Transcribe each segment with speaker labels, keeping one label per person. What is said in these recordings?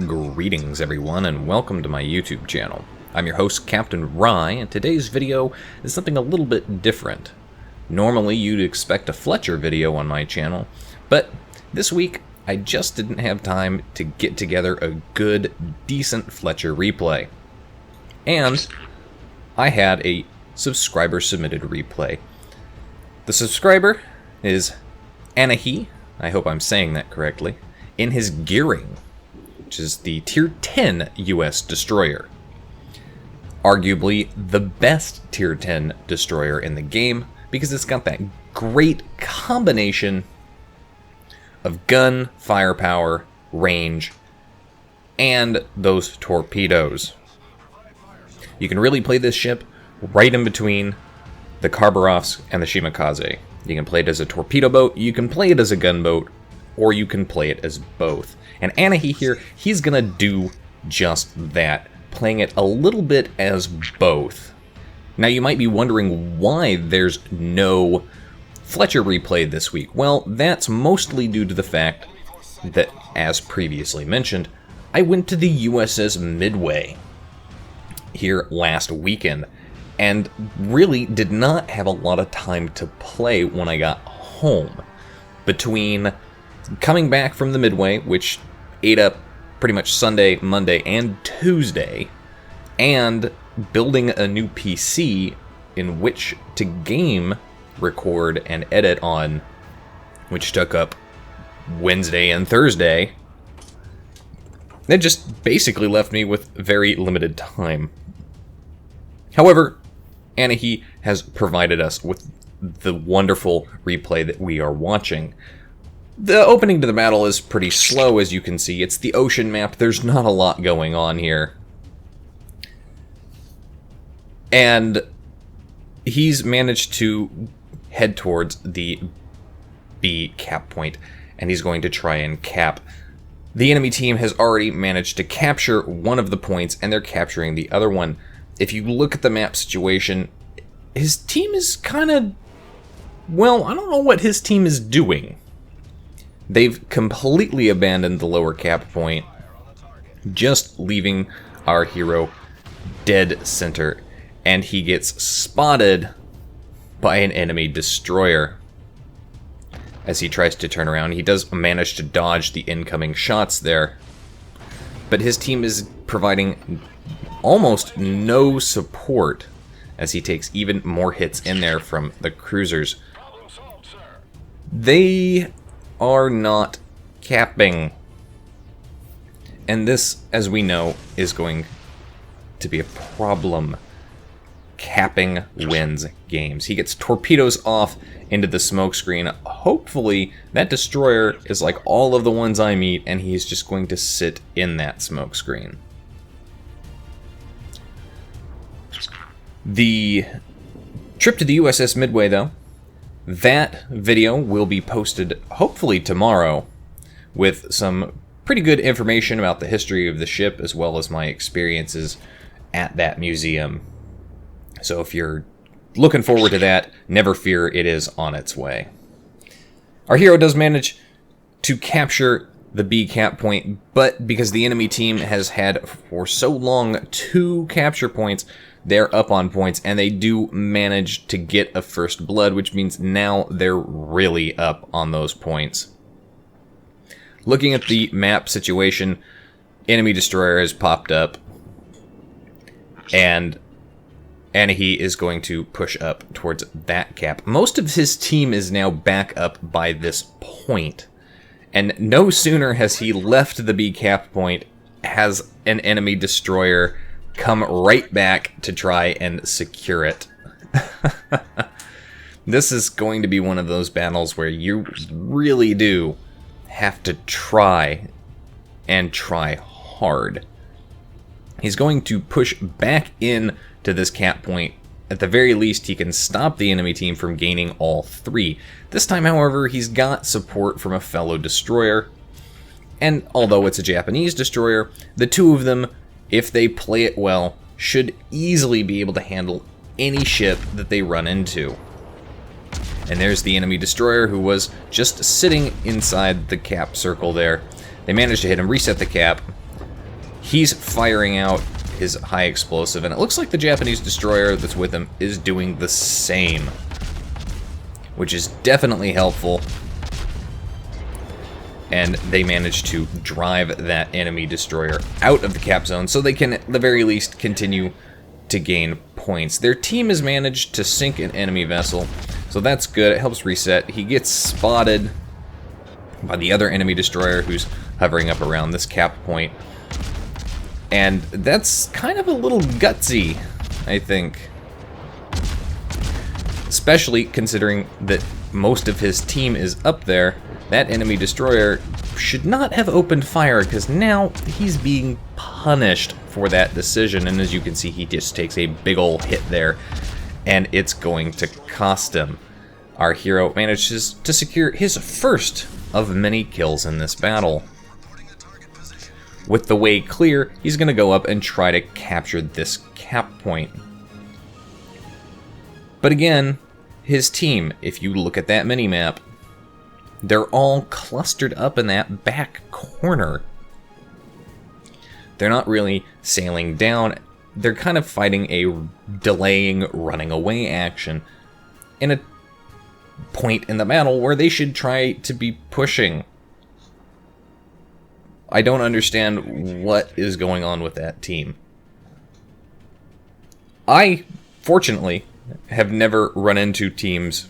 Speaker 1: Greetings everyone, and welcome to my YouTube channel. I'm your host, Captain Rye, and today's video is something a little bit different. Normally you'd expect a Fletcher video on my channel, but this week I just didn't have time to get together a good, decent Fletcher replay. And I had a subscriber-submitted replay. The subscriber is Anahi, I hope I'm saying that correctly, in his Gearing, which is the Tier 10 US destroyer. Arguably the best Tier 10 destroyer in the game, because it's got that great combination of gun, firepower, range, and those torpedoes. You can really play this ship right in between the Kharbarovsk and the Shimakaze. You can play it as a torpedo boat, you can play it as a gunboat, or you can play it as both. And Anahi here, he's gonna do just that, playing it a little bit as both. Now you might be wondering why there's no Fletcher replay this week. Well, that's mostly due to the fact that, as previously mentioned, I went to the USS Midway here last weekend, and really did not have a lot of time to play when I got home. Between coming back from the Midway, which ate up pretty much Sunday, Monday, and Tuesday, and building a new PC in which to game, record, and edit on, which took up Wednesday and Thursday, that just basically left me with very limited time. However, Anahi has provided us with the wonderful replay that we are watching. The opening to the battle is pretty slow, as you can see. It's the ocean map. There's not a lot going on here. And he's managed to head towards the B cap point, and he's going to try and cap. The enemy team has already managed to capture one of the points, and they're capturing the other one. If you look at the map situation, his team is kind of... well, I don't know what his team is doing. They've completely abandoned the lower cap point, just leaving our hero dead center, and he gets spotted by an enemy destroyer. As he tries to turn around, he does manage to dodge the incoming shots there, but his team is providing almost no support as he takes even more hits in there from the cruisers. They are not capping, and this, as we know, is going to be a problem. Capping wins games. He gets torpedoes off into the smokescreen. Hopefully that destroyer is like all of the ones I meet, and he's just going to sit in that smokescreen. The trip to the USS Midway, though, that video will be posted hopefully tomorrow with some pretty good information about the history of the ship as well as my experiences at that museum. So if you're looking forward to that, never fear, it is on its way. Our hero does manage to capture the B cap point, but because the enemy team has had for so long 2 capture points, they're up on points, and they do manage to get a first blood, which means now they're really up on those points. Looking at the map situation, enemy destroyer has popped up, and Anahi is going to push up towards that cap. Most of his team is now back up by this point, and no sooner has he left the B cap point has an enemy destroyer come right back to try and secure it. This is going to be one of those battles where you really do have to try, and try hard. He's going to push back in to this cap point. At the very least, he can stop the enemy team from gaining all 3. This time, however, he's got support from a fellow destroyer, and although it's a Japanese destroyer, the 2 of them, if they play it well, should easily be able to handle any ship that they run into. And there's the enemy destroyer who was just sitting inside the cap circle there. They managed to hit him, reset the cap, He's firing out his high explosive, and it looks like the Japanese destroyer that's with him is doing the same, which is definitely helpful. And they manage to drive that enemy destroyer out of the cap zone so they can, at the very least, continue to gain points. Their team has managed to sink an enemy vessel, so that's good. It helps reset. He gets spotted by the other enemy destroyer who's hovering up around this cap point. And that's kind of a little gutsy, I think. Especially considering that most of his team is up there. That enemy destroyer should not have opened fire, because now he's being punished for that decision. And as you can see, he just takes a big ol' hit there, and it's going to cost him. Our hero manages to secure his first of many kills in this battle. With the way clear, he's going to go up and try to capture this cap point. But again, his team, if you look at that mini-map, they're all clustered up in that back corner. They're not really sailing down. They're kind of fighting a delaying, running away action in a point in the battle where they should try to be pushing. I don't understand what is going on with that team. I, fortunately, have never run into teams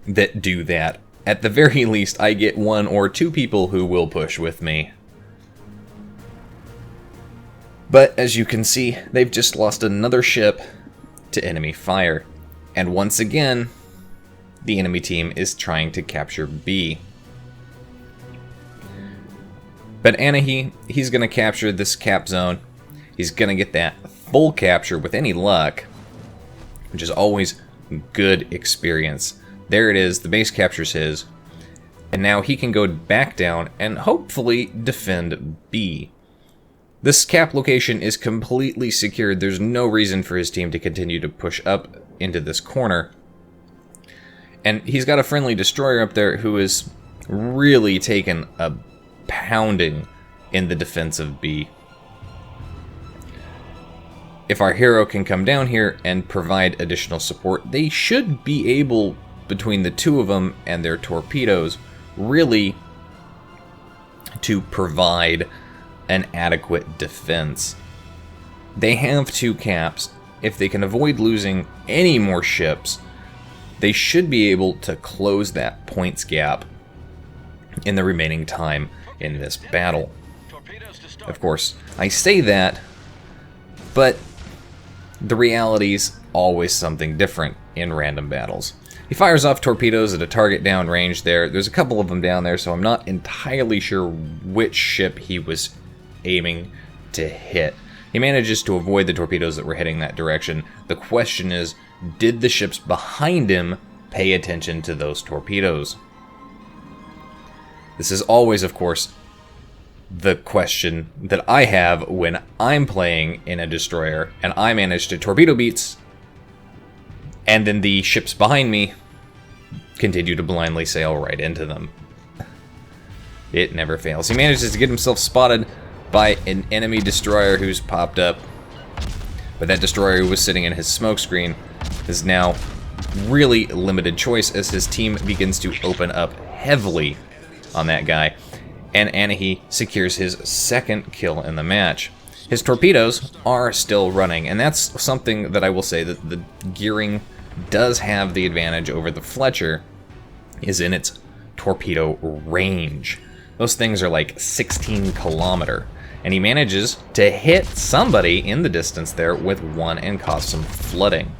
Speaker 1: that do that. At the very least, I get 1 or 2 people who will push with me. But as you can see, they've just lost another ship to enemy fire. And once again, the enemy team is trying to capture B. But Anahi, he's going to capture this cap zone. He's going to get that full capture with any luck, which is always good experience. There it is, the base capture's his. And now he can go back down and hopefully defend B. This cap location is completely secured. There's no reason for his team to continue to push up into this corner. And he's got a friendly destroyer up there who is really taking a pounding in the defense of B. If our hero can come down here and provide additional support, they should be able, between the two of them and their torpedoes, really to provide an adequate defense. They have 2 caps. If they can avoid losing any more ships, they should be able to close that points gap in the remaining time in this battle. Of course, I say that, but the reality's always something different in random battles. He fires off torpedoes at a target downrange there. There's a couple of them down there, so I'm not entirely sure which ship he was aiming to hit. He manages to avoid the torpedoes that were heading that direction. The question is, did the ships behind him pay attention to those torpedoes? This is always, of course, the question that I have when I'm playing in a destroyer and I manage to torpedo beats, and then the ships behind me continue to blindly sail right into them. It never fails. He manages to get himself spotted by an enemy destroyer who's popped up, but that destroyer who was sitting in his smoke screen is now really limited choice as his team begins to open up heavily on that guy, and Anahi secures his second kill in the match. His torpedoes are still running, and that's something that I will say that the gearing does have the advantage over the Fletcher, is in its torpedo range. Those things are like 16 kilometer, and he manages to hit somebody in the distance there with one and cause some flooding.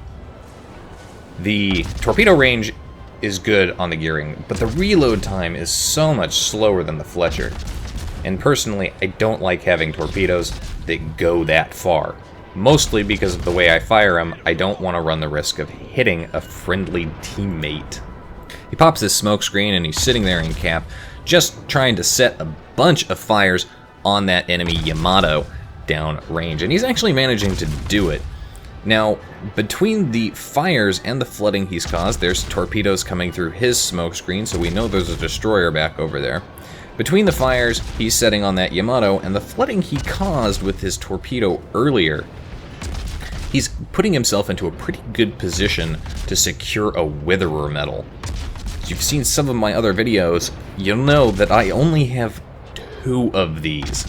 Speaker 1: The torpedo range is good on the gearing, but the reload time is so much slower than the Fletcher. And personally, I don't like having torpedoes that go that far. Mostly because of the way I fire them, I don't want to run the risk of hitting a friendly teammate. He pops his smoke screen and he's sitting there in cap, just trying to set a bunch of fires on that enemy Yamato down range. And he's actually managing to do it. Now, between the fires and the flooding he's caused, there's torpedoes coming through his smoke screen, so we know there's a destroyer back over there. Between the fires he's setting on that Yamato and the flooding he caused with his torpedo earlier, he's putting himself into a pretty good position to secure a Witherer medal. If you've seen some of my other videos, you'll know that I only have 2 of these.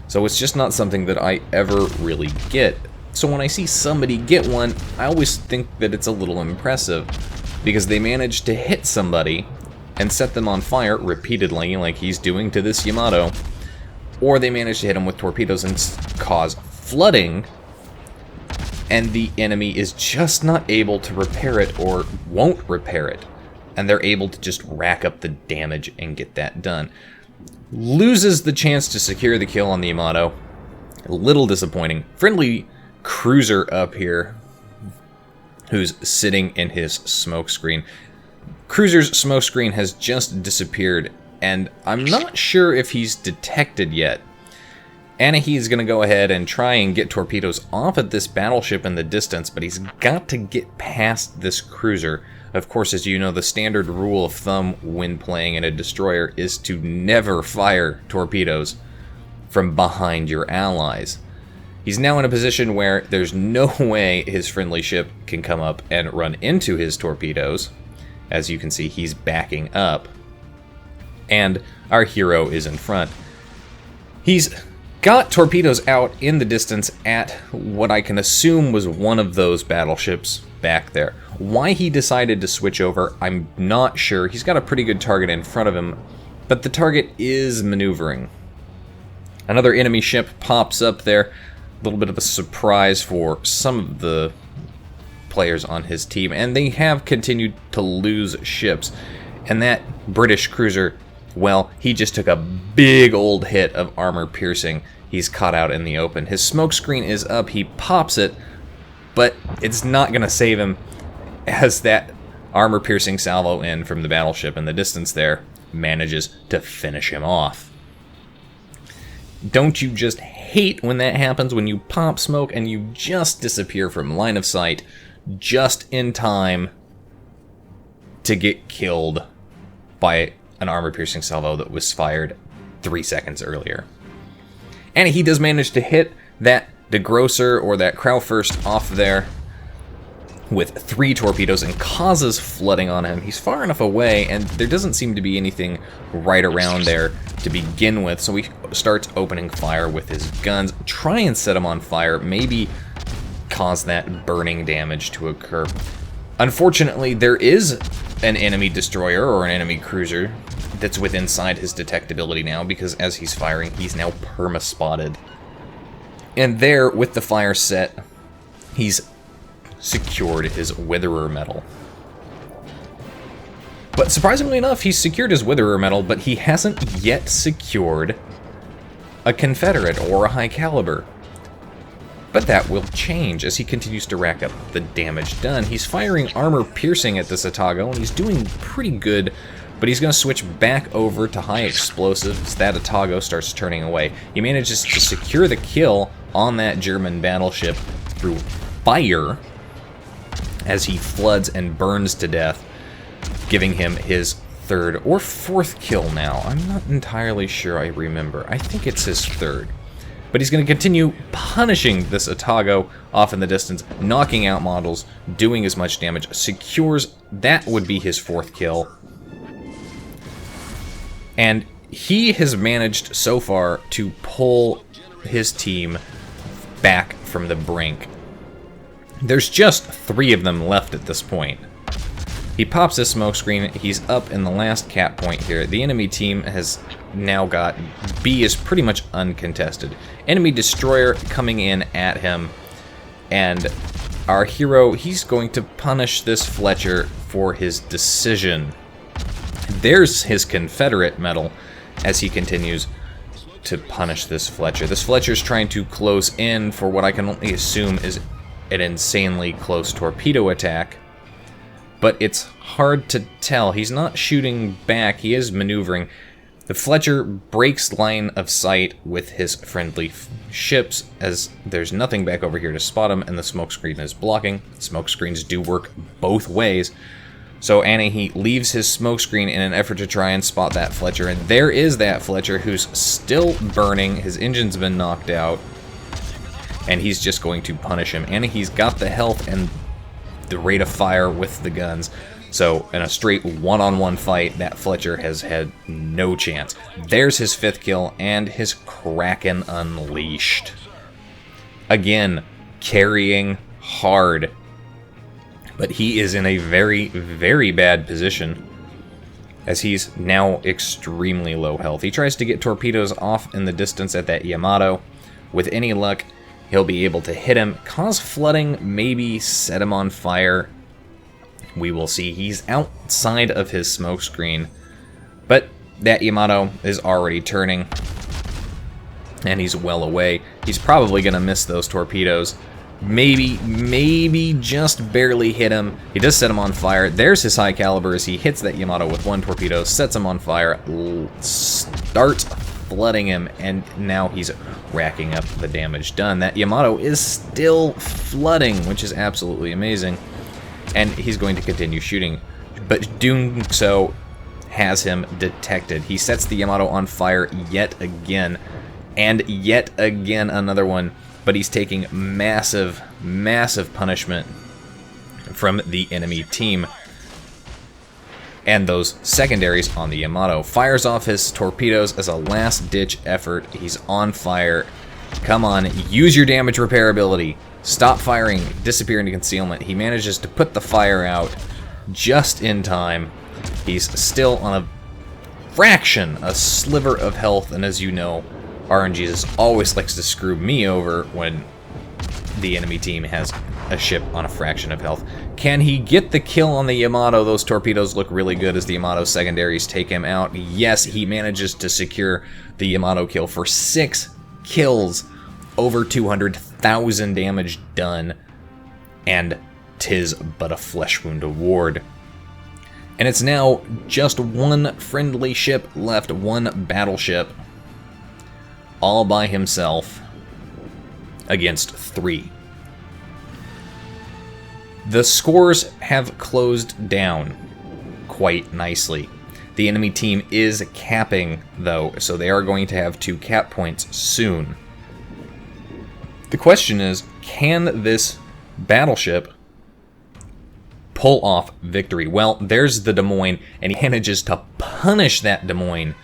Speaker 1: So it's just not something that I ever really get. So when I see somebody get one, I always think that it's a little impressive, because they managed to hit somebody and set them on fire repeatedly, like he's doing to this Yamato, or they managed to hit him with torpedoes and cause flooding, and the enemy is just not able to repair it or won't repair it, and they're able to just rack up the damage and get that done. Loses the chance to secure the kill on the Yamato. A little disappointing. Friendly cruiser up here who's sitting in his smoke screen. Cruiser's smoke screen has just disappeared, and I'm not sure if he's detected yet. Anahe's going to go ahead and try and get torpedoes off at this battleship in the distance, but he's got to get past this cruiser. Of course, as you know, the standard rule of thumb when playing in a destroyer is to never fire torpedoes from behind your allies. He's now in a position where there's no way his friendly ship can come up and run into his torpedoes. As you can see, he's backing up, and our hero is in front. He's got torpedoes out in the distance at what I can assume was one of those battleships back there. Why he decided to switch over, I'm not sure. He's got a pretty good target in front of him, but the target is maneuvering. Another enemy ship pops up there. A little bit of a surprise for some of the players on his team, and they have continued to lose ships. And that British cruiser, well, he just took a big old hit of armor piercing. He's caught out in the open. His smoke screen is up. He pops it, but it's not going to save him, as that armor piercing salvo in from the battleship in the distance there manages to finish him off. Don't you just hate when that happens, when you pop smoke and you just disappear from line of sight just in time to get killed by an armor-piercing salvo that was fired 3 seconds earlier. And he does manage to hit that degrosser or that Kraufurst off there with 3 torpedoes and causes flooding on him. He's far enough away, and there doesn't seem to be anything right around there to begin with, so he starts opening fire with his guns, try and set him on fire, maybe cause that burning damage to occur. Unfortunately, there is an enemy destroyer or an enemy cruiser that's within inside his detectability now, because as he's firing, he's now perma-spotted. And there, with the fire set, he's secured his Witherer medal. But surprisingly enough, he's secured his Witherer medal, but he hasn't yet secured a Confederate or a high caliber. But that will change as he continues to rack up the damage done. He's firing armor piercing at this Atago, and he's doing pretty good, but he's going to switch back over to high explosives. That Atago starts turning away. He manages to secure the kill on that German battleship through fire as he floods and burns to death, giving him his 3rd or 4th kill now. I'm not entirely sure I remember. I think it's his 3rd. But he's going to continue punishing this Atago off in the distance, knocking out models, doing as much damage, secures, that would be his 4th kill. And he has managed so far to pull his team back from the brink. There's just 3 of them left at this point. He pops his smoke screen, he's up in the last cap point here. The enemy team has now got B is pretty much uncontested. Enemy destroyer coming in at him, and our hero, he's going to punish this Fletcher for his decision. There's his Confederate medal as he continues to punish this Fletcher. This Fletcher's trying to close in for what I can only assume is an insanely close torpedo attack, but it's hard to tell. He's not shooting back, he is maneuvering. The Fletcher breaks line of sight with his friendly ships, as there's nothing back over here to spot him, and the smoke screen is blocking. Smoke screens do work both ways. So Anahheat leaves his smokescreen in an effort to try and spot that Fletcher, and there is that Fletcher who's still burning. His engine's been knocked out, and he's just going to punish him. Anahheat's got the health and the rate of fire with the guns, so in a straight one-on-one fight, that Fletcher has had no chance. There's his 5th kill, and his Kraken unleashed. Again, carrying hard. But he is in a very, very bad position, as he's now extremely low health. He tries to get torpedoes off in the distance at that Yamato. With any luck, he'll be able to hit him, cause flooding, maybe set him on fire. We will see. He's outside of his smoke screen, but that Yamato is already turning, and he's well away. He's probably going to miss those torpedoes. Maybe just barely hit him. He does set him on fire. There's his high caliber as he hits that Yamato with 1 torpedo, sets him on fire, starts flooding him, and now he's racking up the damage done. That Yamato is still flooding, which is absolutely amazing, and he's going to continue shooting, but doing so has him detected. He sets the Yamato on fire yet again, and yet again another one. But he's taking massive, massive punishment from the enemy team. And those secondaries on the Yamato. Fires off his torpedoes as a last-ditch effort. He's on fire. Come on, use your damage repair ability. Stop firing, disappear into concealment. He manages to put the fire out just in time. He's still on a fraction, a sliver of health, and as you know, RNGesus always likes to screw me over when the enemy team has a ship on a fraction of health. Can he get the kill on the Yamato? Those torpedoes look really good as the Yamato secondaries take him out. Yes, he manages to secure the Yamato kill for 6 kills, over 200,000 damage done, and 'tis but a flesh wound award. And it's now just 1 friendly ship left, 1 battleship, all by himself against 3. The scores have closed down quite nicely. The enemy team is capping, though, so they are going to have 2 cap points soon. The question is, can this battleship pull off victory? Well, there's the Des Moines, and he manages to punish that Des Moines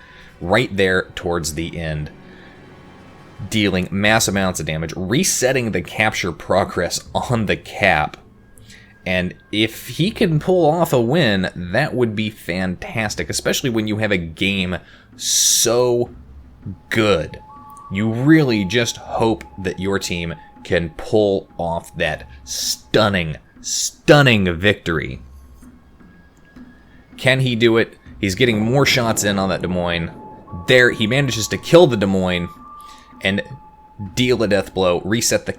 Speaker 1: right there towards the end, dealing mass amounts of damage, resetting the capture progress on the cap. And if he can pull off a win, that would be fantastic, especially when you have a game so good. You really just hope that your team can pull off that stunning, stunning victory. Can he do it? He's getting more shots in on that Des Moines. There, he manages to kill the Des Moines and deal a death blow, reset the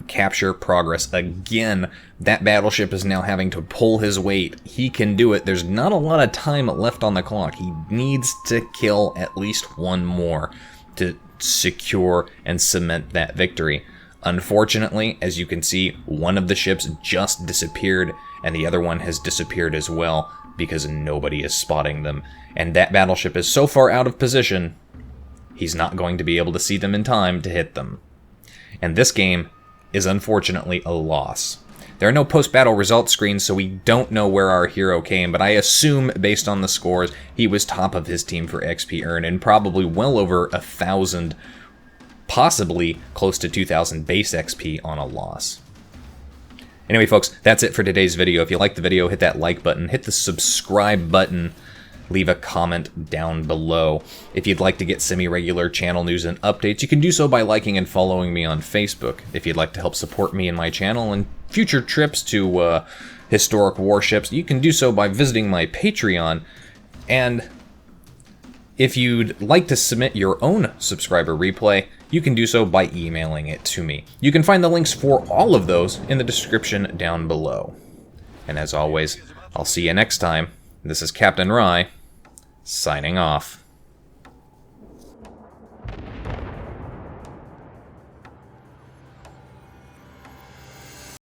Speaker 1: capture progress again. That battleship is now having to pull his weight. He can do it. There's not a lot of time left on the clock. He needs to kill at least 1 more to secure and cement that victory. Unfortunately, as you can see, one of the ships just disappeared, and the other one has disappeared as well because nobody is spotting them. And that battleship is so far out of position, he's not going to be able to see them in time to hit them. And this game is unfortunately a loss. There are no post-battle results screens, so we don't know where our hero came, but I assume, based on the scores, he was top of his team for XP earned, and probably well over 1,000, possibly close to 2,000 base XP on a loss. Anyway, folks, that's it for today's video. If you liked the video, hit that like button, hit the subscribe button, leave a comment down below. If you'd like to get semi-regular channel news and updates, you can do so by liking and following me on Facebook. If you'd like to help support me and my channel and future trips to historic warships, you can do so by visiting my Patreon. And if you'd like to submit your own subscriber replay, you can do so by emailing it to me. You can find the links for all of those in the description down below. And as always, I'll see you next time. This is Captain Rye, signing off.